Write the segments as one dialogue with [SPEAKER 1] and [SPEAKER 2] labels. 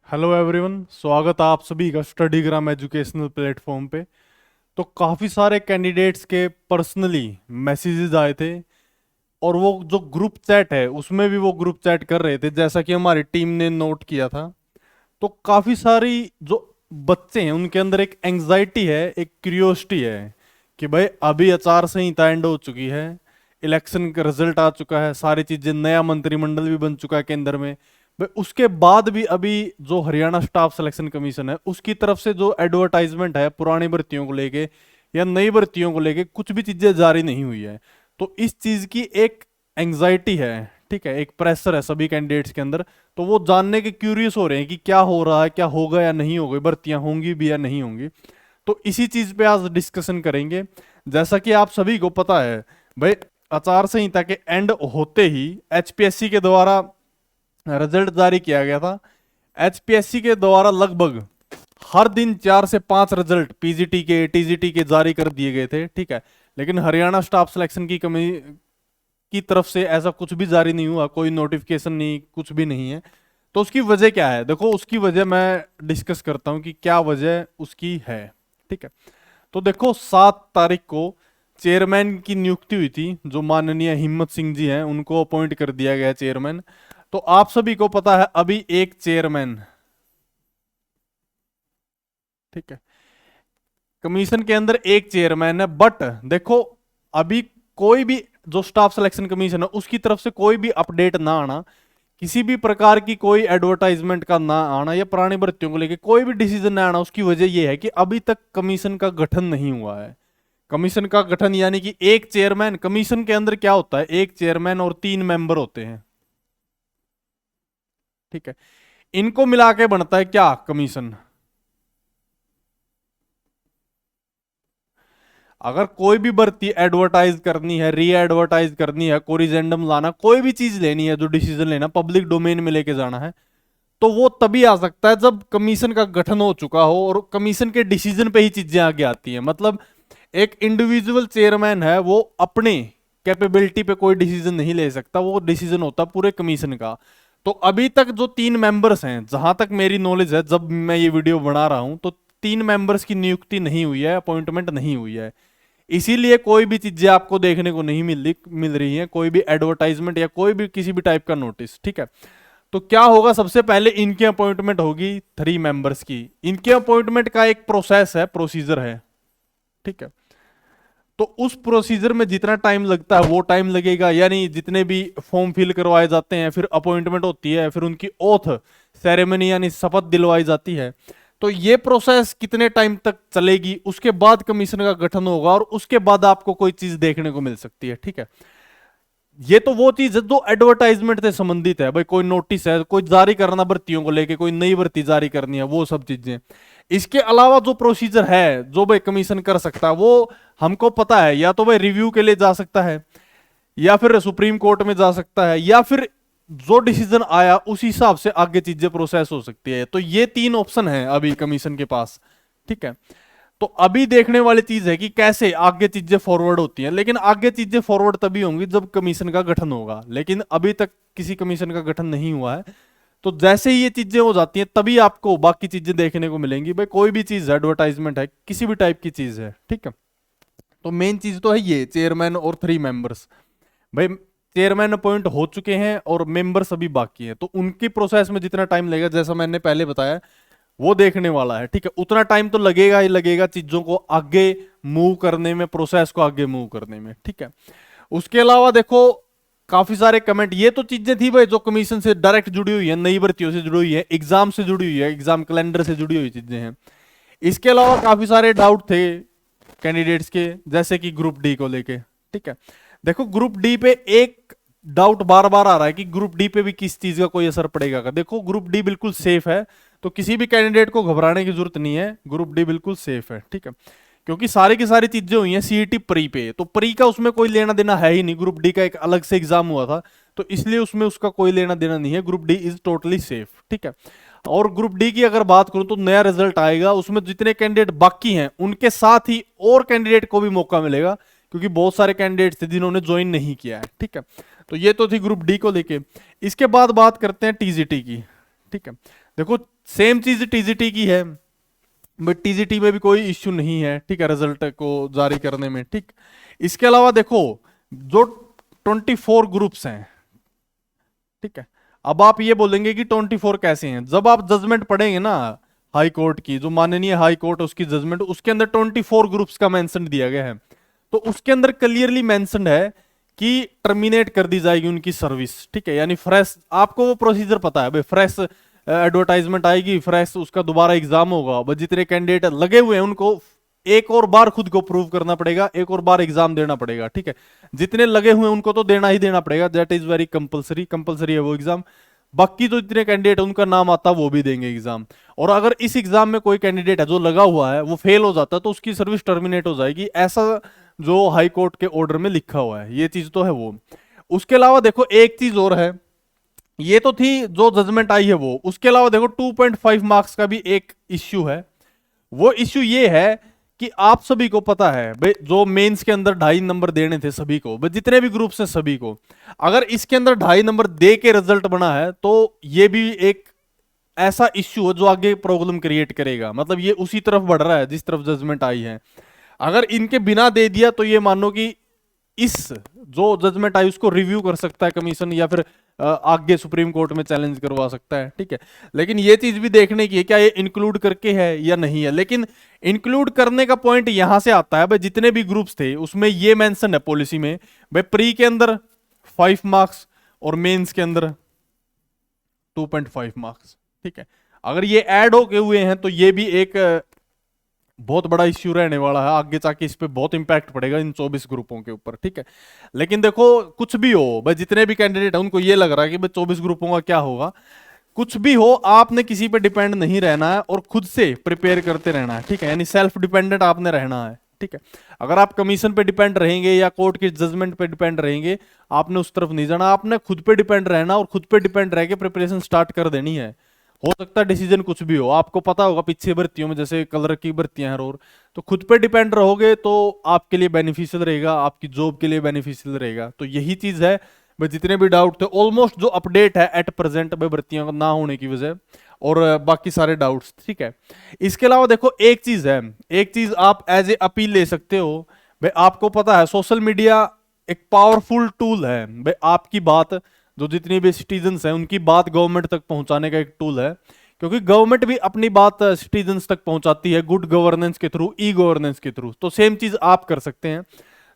[SPEAKER 1] Hello everyone, स्वागत है आप सभी का स्टडीग्राम एजुकेशनल प्लेटफॉर्म पे। तो काफ़ी सारे कैंडिडेट्स के पर्सनली मैसेजेस आए थे और वो जो ग्रुप चैट है उसमें भी वो ग्रुप चैट कर रहे थे, जैसा कि हमारी टीम ने नोट किया था। तो काफ़ी सारी जो बच्चे हैं उनके अंदर एक एंग्जाइटी है, एक क्यूरियोसिटी है कि भाई अभी आचार संहिता एंड हो चुकी है, इलेक्शन का रिजल्ट आ चुका है, सारी चीज़ें, नया मंत्रिमंडल भी बन चुका है केंद्र में। भाई उसके बाद भी अभी जो हरियाणा स्टाफ सिलेक्शन कमीशन है उसकी तरफ से जो एडवर्टाइजमेंट है पुरानी भर्तियों को लेके या नई भर्तियों को लेके कुछ भी चीज़ें जारी नहीं हुई है। तो इस चीज़ की एक एंग्जाइटी है, ठीक है, एक प्रेशर है सभी कैंडिडेट्स के अंदर। तो वो जानने के क्यूरियस हो रहे हैं कि क्या हो रहा है, क्या होगा या नहीं होगा, भर्तियां होंगी भी या नहीं होंगी। तो इसी चीज पे आज डिस्कशन करेंगे। जैसा कि आप सभी को पता है भाई, आचार संहिता के एंड होते ही एचपीएससी के द्वारा रिजल्ट जारी किया गया था। एचपीएससी के द्वारा लगभग हर दिन 4 से 5 रिजल्ट पीजीटी के, टीजीटी के जारी कर दिए गए थे, ठीक है। लेकिन हरियाणा स्टाफ सिलेक्शन की तरफ से ऐसा कुछ भी जारी नहीं हुआ, कोई नोटिफिकेशन नहीं, कुछ भी नहीं है। तो उसकी वजह क्या है? देखो, उसकी वजह मैं डिस्कस करता हूं कि क्या वजह उसकी है, ठीक है। तो देखो, 7 तारीख को चेयरमैन की नियुक्ति हुई थी, जो माननीय हिम्मत सिंह जी हैं उनको अपॉइंट कर दिया गया चेयरमैन। तो आप सभी को पता है अभी एक चेयरमैन, ठीक है, कमीशन के अंदर एक चेयरमैन है। बट देखो, अभी कोई भी जो स्टाफ सिलेक्शन कमीशन है उसकी तरफ से कोई भी अपडेट ना आना, किसी भी प्रकार की कोई एडवर्टाइजमेंट का ना आना या पुरानी भर्तियों को लेकर कोई भी डिसीजन ना आना, उसकी वजह यह है कि अभी तक कमीशन का गठन नहीं हुआ है। कमीशन का गठन यानी कि एक चेयरमैन, कमीशन के अंदर क्या होता है, एक चेयरमैन और 3 मेंबर होते हैं, ठीक है। इनको मिला के बनता है क्या, कमीशन। अगर कोई भी भर्ती एडवर्टाइज करनी है, री एडवर्टाइज करनी है, कोरिजेंडम लाना, कोई भी चीज लेनी है, जो डिसीजन लेना, पब्लिक डोमेन में लेके जाना है, तो वो तभी आ सकता है जब कमीशन का गठन हो चुका हो और कमीशन के डिसीजन पे ही चीजें आगे आती हैं। मतलब एक इंडिविजुअल चेयरमैन है, वो अपने कैपेबिलिटी पे कोई डिसीजन नहीं ले सकता, वो डिसीजन होता पूरे कमीशन का। तो अभी तक जो 3 मेंबर्स हैं, जहां तक मेरी नॉलेज है, जब मैं ये वीडियो बना रहा हूं, तो 3 मेंबर्स की नियुक्ति नहीं हुई है, अपॉइंटमेंट नहीं हुई है। इसीलिए कोई भी चीजें आपको देखने को नहीं मिल रही है, कोई भी एडवर्टाइजमेंट या कोई भी किसी भी टाइप का नोटिस, ठीक है। तो क्या होगा, सबसे पहले इनकी अपॉइंटमेंट होगी 3 मेंबर्स की। इनके अपॉइंटमेंट का एक प्रोसेस है, प्रोसीजर है, ठीक है। तो उस प्रोसीजर में जितना टाइम लगता है वो टाइम लगेगा, यानी जितने भी फॉर्म फिल करवाए जाते हैं, फिर अपॉइंटमेंट होती है, फिर उनकी ओथ सेरेमनी यानी शपथ दिलवाई जाती है। तो ये प्रोसेस कितने टाइम तक चलेगी, उसके बाद कमीशन का गठन होगा और उसके बाद आपको कोई चीज देखने को मिल सकती है, ठीक है। ये तो वो चीज है जो एडवर्टाइजमेंट से संबंधित है, भाई कोई नोटिस है, कोई जारी करना भर्तियों को लेके, कोई नई भर्ती जारी करनी है, वो सब चीजें। इसके अलावा जो प्रोसीजर है जो भाई कमीशन कर सकता है, वो हमको पता है, या तो भाई रिव्यू के लिए जा सकता है, या फिर सुप्रीम कोर्ट में जा सकता है, या फिर जो डिसीजन आया उस हिसाब से आगे चीजें प्रोसेस हो सकती है। तो ये 3 ऑप्शन है अभी कमीशन के पास, ठीक है। तो अभी देखने वाली चीज है कि कैसे आगे चीजें फॉरवर्ड होती हैं, लेकिन आगे चीजें फॉरवर्ड तभी होंगी जब कमीशन का गठन होगा, लेकिन अभी तक किसी कमीशन का गठन नहीं हुआ है। तो जैसे ही ये चीजें हो जाती हैं तभी आपको बाकी चीजें देखने को मिलेंगी। भाई कोई भी चीज एडवर्टाइजमेंट है, किसी भी टाइप की चीज है, ठीक है। तो मेन चीज तो है ये चेयरमैन और 3 मेंबर्स। भाई चेयरमैन अपॉइंट हो चुके हैं और मेंबर्स अभी बाकी हैं, तो उनकी प्रोसेस में जितना टाइम लगेगा, जैसा मैंने पहले बताया, वो देखने वाला है, ठीक है। उतना टाइम तो लगेगा ही लगेगा चीजों को आगे मूव करने में, प्रोसेस को आगे मूव करने में, ठीक है। उसके अलावा देखो, काफी सारे कमेंट, ये तो चीजें थी भाई जो कमीशन से डायरेक्ट जुड़ी हुई है, नई भर्तियों से जुड़ी हुई है, एग्जाम से जुड़ी हुई है, एग्जाम कैलेंडर से जुड़ी हुई चीजें हैं। इसके अलावा काफी सारे डाउट थे कैंडिडेट्स के, जैसे कि ग्रुप डी को लेके, ठीक है। देखो, ग्रुप डी पे एक डाउट बार बार आ रहा है कि ग्रुप डी पे भी किस चीज का कोई असर पड़ेगा का। देखो, ग्रुप डी बिल्कुल सेफ है, तो किसी भी कैंडिडेट को घबराने की जरूरत नहीं है, ग्रुप डी बिल्कुल सेफ है, ठीक है। क्योंकि सारी की सारी चीजें हुई हैं सीईटी प्री पे, तो प्री का उसमें कोई लेना देना है ही नहीं, ग्रुप डी का एक अलग से एग्जाम हुआ था, तो इसलिए उसमें उसका कोई लेना देना नहीं है। Group D is totally safe, ठीक है। और ग्रुप डी की अगर बात करूं तो नया रिजल्ट आएगा, उसमें जितने कैंडिडेट बाकी हैं उनके साथ ही और कैंडिडेट को भी मौका मिलेगा, क्योंकि बहुत सारे कैंडिडेट थे जिन्होंने ज्वाइन नहीं किया है, ठीक है। तो ये तो थी ग्रुप डी को लेके। इसके बाद बात करते हैं टीजीटी की, ठीक है। देखो सेम चीज टीजीटी की है, बट टीजीटी में भी कोई इश्यू नहीं है, ठीक है, रिजल्ट को जारी करने में, ठीक। इसके अलावा देखो जो 24 ग्रुप्स हैं, ठीक है, अब आप ये बोलेंगे कि 24 कैसे हैं, जब आप जजमेंट पढ़ेंगे ना हाई कोर्ट की, जो माननीय हाई कोर्ट उसकी जजमेंट, उसके अंदर 24 ग्रुप्स का मेंशन दिया गया है। तो उसके अंदर क्लियरली मेंशन है कि टर्मिनेट कर दी जाएगी उनकी सर्विस, ठीक है, यानी फ्रेश, आपको वो प्रोसीजर पता है भाई, फ्रेश एडवर्टाइजमेंट आएगी, फ्रेश उसका दोबारा एग्जाम होगा, बस जितने कैंडिडेट लगे हुए हैं उनको एक और बार खुद को प्रूव करना पड़ेगा, एक और बार एग्जाम देना पड़ेगा, ठीक है, जितने लगे हुए हैं उनको तो देना ही देना पड़ेगा, that is very compulsory, compulsory है वो एग्जाम। बाकी जो जितने कैंडिडेट उनका नाम आता है वो भी देंगे एग्जाम। और अगर इस एग्जाम में कोई कैंडिडेट है जो लगा हुआ है वो फेल हो जाता है तो उसकी सर्विस टर्मिनेट हो जाएगी, ऐसा जो हाई कोर्ट के ऑर्डर में लिखा हुआ है, ये चीज तो है वो। उसके अलावा देखो एक चीज और है, ये तो थी जो जजमेंट आई है वो, उसके अलावा देखो 2.5 मार्क्स का भी एक इश्यू है। वो इश्यू ये है कि आप सभी को पता है भाई, जो मेंस के अंदर 2.5 नंबर देने थे सभी को, भाई जितने भी ग्रुप्स हैं सभी को, अगर इसके अंदर 2.5 नंबर दे के रिजल्ट बना है तो ये भी एक ऐसा इश्यू है जो आगे प्रॉब्लम क्रिएट करेगा, मतलब ये उसी तरफ बढ़ रहा है जिस तरफ जजमेंट आई है। अगर इनके बिना दे दिया तो ये मानो कि इस जो जजमेंट आई उसको रिव्यू कर सकता है कमीशन, या फिर आगे सुप्रीम कोर्ट में चैलेंज करवा सकता है, ठीक है। लेकिन ये चीज भी देखने की है क्या ये इंक्लूड करके है या नहीं है, लेकिन इंक्लूड करने का पॉइंट यहां से आता है भाई, जितने भी ग्रुप्स थे उसमें ये मेंशन है पॉलिसी में भाई, प्री के अंदर 5 मार्क्स और मेंस के अंदर 2.5 मार्क्स, ठीक है। अगर ये ऐड हो के हुए हैं तो ये भी एक बहुत बड़ा इश्यू रहने वाला है आगे जाके, इस पे बहुत इंपैक्ट पड़ेगा इन 24 ग्रुपों के ऊपर, ठीक है। लेकिन देखो कुछ भी हो भाई, जितने भी कैंडिडेट है उनको ये लग रहा है कि भाई 24 ग्रुपों का क्या होगा, कुछ भी हो आपने किसी पे डिपेंड नहीं रहना है और खुद से प्रिपेयर करते रहना है, ठीक है, यानी सेल्फ डिपेंडेंट आपने रहना है, ठीक है। अगर आप कमीशन पे डिपेंड रहेंगे या कोर्ट की जजमेंट पे डिपेंड रहेंगे, आपने उस तरफ नहीं जाना, आपने खुद पे डिपेंड रहना और खुद पे डिपेंड रह के प्रिपरेशन स्टार्ट कर देनी है। हो सकता है डिसीजन कुछ भी हो, आपको पता होगा पीछे भर्तियों में जैसे कलर की भर्तियां हैं, और तो खुद पे डिपेंड रहोगे तो आपके लिए बेनिफिशियल रहेगा, आपकी जॉब के लिए बेनिफिशियल रहेगा। तो यही चीज है भाई, जितने भी डाउट थे ऑलमोस्ट जो अपडेट है एट प्रेजेंट भाई भर्तियों का ना होने की वजह, और बाकी सारे डाउट्स, ठीक है। इसके अलावा देखो एक चीज है, एक चीज आप एज ए अपील ले सकते हो भाई, आपको पता है सोशल मीडिया एक पावरफुल टूल है भाई, आपकी बात जो जितनी भी सिटीजन्स हैं उनकी बात गवर्नमेंट तक पहुंचाने का एक टूल है, क्योंकि गवर्नमेंट भी अपनी बात सिटीजन्स तक पहुंचाती है गुड गवर्नेंस के थ्रू, ई गवर्नेंस के थ्रू, तो सेम चीज आप कर सकते हैं।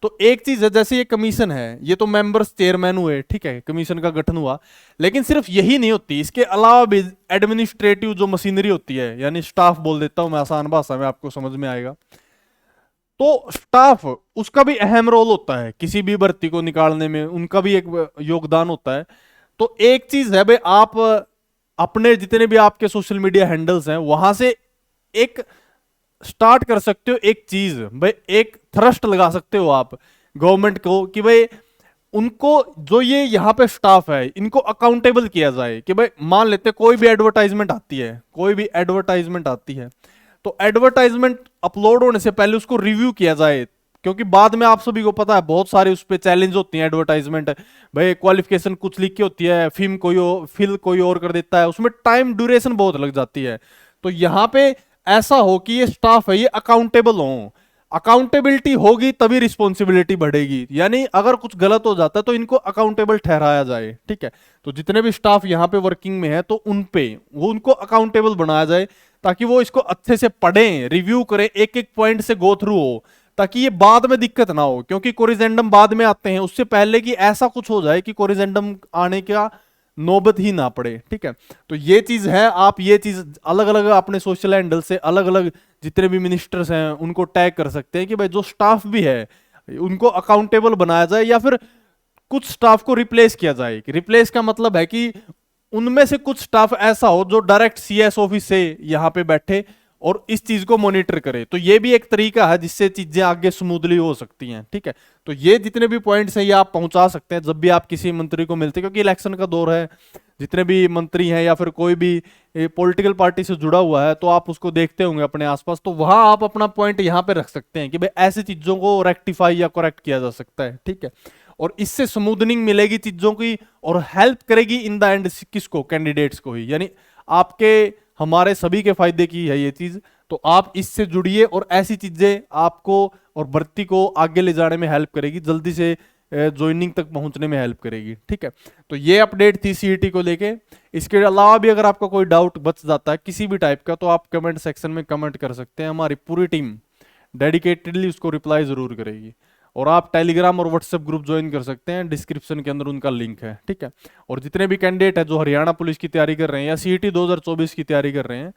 [SPEAKER 1] तो एक चीज है, जैसे ये कमीशन है, ये तो मेंबर्स चेयरमैन हुए, ठीक है, कमीशन का गठन हुआ, लेकिन सिर्फ यही नहीं होती, इसके अलावा भी एडमिनिस्ट्रेटिव जो मशीनरी होती है, यानी स्टाफ बोल देता हूं मैं आसान भाषा में, आपको समझ में आएगा, तो स्टाफ उसका भी अहम रोल होता है किसी भी भर्ती को निकालने में, उनका भी एक योगदान होता है। तो एक चीज है भाई, आप अपने जितने भी आपके सोशल मीडिया हैंडल्स हैं वहां से एक स्टार्ट कर सकते हो, एक चीज भाई, एक थ्रस्ट लगा सकते हो आप गवर्नमेंट को कि भाई उनको जो ये यहाँ पे स्टाफ है इनको अकाउंटेबल किया जाए, कि भाई मान लेते कोई भी एडवर्टाइजमेंट आती है, कोई भी एडवर्टाइजमेंट आती है, तो एडवर्टाइजमेंट अपलोड होने से पहले उसको रिव्यू किया जाए, क्योंकि बाद में आप सभी को पता है बहुत सारे उस पर चैलेंज होती हैं एडवर्टाइजमेंट, भाई क्वालिफिकेशन कुछ लिख के होती है, फिल कोई और कर देता है, उसमें टाइम ड्यूरेशन बहुत लग जाती है। तो यहाँ पे ऐसा हो कि ये स्टाफ है ये अकाउंटेबल हो, अकाउंटेबिलिटी होगी तभी रिस्पॉन्सिबिलिटी बढ़ेगी, यानी अगर कुछ गलत हो जाता है तो इनको अकाउंटेबल ठहराया जाए, ठीक है। तो जितने भी स्टाफ यहाँ पे वर्किंग में है तो उनको अकाउंटेबल बनाया जाए, ताकि वो इसको अच्छे से पढ़ें, रिव्यू करें, एक एक पॉइंट से गो थ्रू हो, ताकि ये बाद में दिक्कत ना हो, क्योंकि कोरिजेंडम बाद में आते हैं, उससे पहले कि ऐसा कुछ हो जाए कि कोरिजेंडम आने का नौबत ही ना पड़े, ठीक है। तो ये चीज है, आप ये चीज अलग अलग अपने सोशल हैंडल से अलग अलग जितने भी मिनिस्टर्स हैं उनको टैग कर सकते हैं कि भाई जो स्टाफ भी है उनको अकाउंटेबल बनाया जाए, या फिर कुछ स्टाफ को रिप्लेस किया जाए। रिप्लेस का मतलब है कि उनमें से कुछ स्टाफ ऐसा हो जो डायरेक्ट सीएस ऑफिस से यहाँ पे बैठे और इस चीज को मॉनिटर करे, तो ये भी एक तरीका है जिससे चीजें आगे स्मूथली हो सकती हैं, ठीक है। तो ये जितने भी पॉइंट्स हैं ये आप पहुंचा सकते हैं जब भी आप किसी मंत्री को मिलते हैं, क्योंकि इलेक्शन का दौर है, जितने भी मंत्री हैं या फिर कोई भी पॉलिटिकल पार्टी से जुड़ा हुआ है तो आप उसको देखते होंगे अपने आसपास, तो वहां आप अपना पॉइंट यहाँ पे रख सकते हैं कि भाई ऐसी चीजों को रेक्टिफाई या करेक्ट किया जा सकता है, ठीक है। और इससे स्मूथनिंग मिलेगी चीजों की और हेल्प करेगी इन द एंड किसको, कैंडिडेट्स को ही, यानी आपके हमारे सभी के फायदे की है ये चीज। तो आप इससे जुड़िए और ऐसी चीजें आपको और भर्ती को आगे ले जाने में हेल्प करेगी, जल्दी से ज्वाइनिंग तक पहुंचने में हेल्प करेगी। ठीक है, तो ये अपडेट थी सीईटी को लेके। इसके अलावा भी अगर आपका कोई डाउट बच जाता है किसी भी टाइप का, तो आप कमेंट सेक्शन में कमेंट कर सकते हैं, हमारी पूरी टीम डेडिकेटेडली उसको रिप्लाई जरूर करेगी। और आप टेलीग्राम और व्हाट्सएप ग्रुप ज्वाइन कर सकते हैं, डिस्क्रिप्शन के अंदर उनका लिंक है। ठीक है, और जितने भी कैंडिडेट है जो हरियाणा पुलिस की तैयारी कर रहे हैं या सीईटी 2024 की तैयारी कर रहे हैं,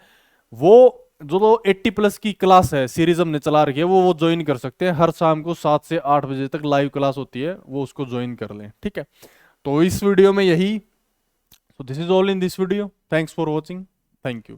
[SPEAKER 1] वो जो 80 प्लस की क्लास है सीरीज हमने चला रखी है, वो ज्वाइन कर सकते हैं। हर शाम को 7 से 8 बजे तक लाइव क्लास होती है, वो उसको ज्वाइन कर लें। ठीक है, तो इस वीडियो में यही। So this is all in this video. Thanks for watching. Thank you.